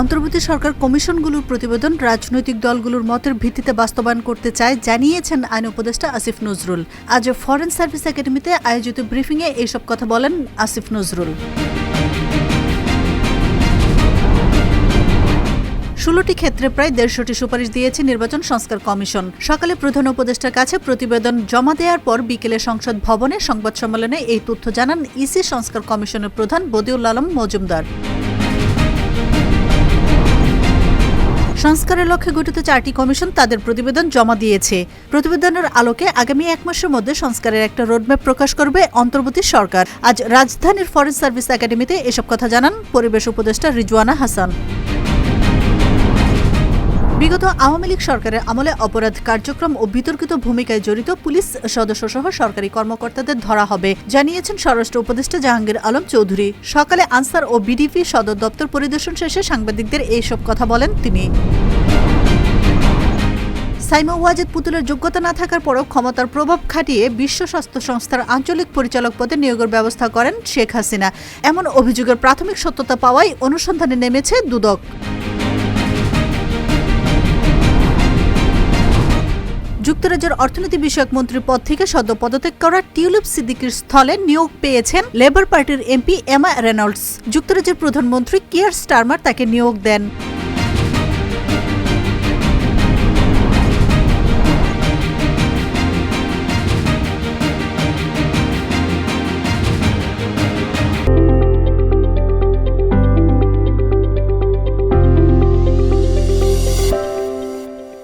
অন্তর্বর্তী সরকার কমিশনগুলোর প্রতিবেদন রাজনৈতিক দলগুলোর মতের ভিত্তিতে বাস্তবায়ন করতে চায় জানিয়েছেন আইন উপদেষ্টা আসিফ নজরুল। আজ ফরেন সার্ভিস একাডেমিতে আয়োজিত ব্রিফিংয়ে এইসব কথা বলেন আসিফ নজরুল। 16টি ক্ষেত্রে প্রায় 150টি সুপারিশ দিয়েছে নির্বাচন সংস্কার কমিশন। সকালে প্রধান উপদেষ্টার কাছে প্রতিবেদন জমা দেওয়ার পর বিকেলে সংসদ ভবনে সংবাদ সম্মেলনে এই তথ্য জানান ইসি সংস্কার কমিশনের প্রধান বদিউল আলম মজুমদার। সংস্কারের লক্ষ্যে গঠিত 4টি কমিশন তাদের প্রতিবেদন জমা দিয়েছে। প্রতিবেদনের আলোকে আগামী 1 মাসের মধ্যে সংস্কারের একটা রোডম্যাপ প্রকাশ করবে অন্তর্বর্তী সরকার। আজ রাজধানীর ফরেন সার্ভিস একাডেমিতে এসব কথা জানান পরিবেশ উপদেষ্টা রিজওয়ানা হাসান। বিগত আওয়ামী লীগ সরকারের আমলে অপরাধ কার্যক্রম ও বিতর্কিত ভূমিকায় জড়িত পুলিশ সদস্যসহ সরকারি কর্মকর্তাদের ধরা হবে জানিয়েছেন স্বরাষ্ট্র উপদেষ্টা জাহাঙ্গীর আলম চৌধুরী। সকালে আনসার ও বিডিপি সদর দপ্তর পরিদর্শন শেষে সাংবাদিকদের এইসব কথা বলেন তিনি। সাইমা ওয়াজেদ পুতুলের যোগ্যতা না থাকার পরও ক্ষমতার প্রভাব খাটিয়ে বিশ্ব স্বাস্থ্য সংস্থার আঞ্চলিক পরিচালক পদে নিয়োগের ব্যবস্থা করেন শেখ হাসিনা। এমন অভিযোগের প্রাথমিক সত্যতা পাওয়ায় অনুসন্ধানে নেমেছে দুদক। যুক্তরাজ্যের অর্থনীতি বিষয়ক মন্ত্রীর পদ থেকে সদ্য পদত্যাগ করা টিউলিপ সিদ্দিকীর স্থলে নিয়োগ পেয়েছেন লেবার পার্টির এমপি এমা রেনল্ডস। যুক্তরাজ্যের প্রধানমন্ত্রী কিয়ার স্টারমার তাকে নিয়োগ দেন।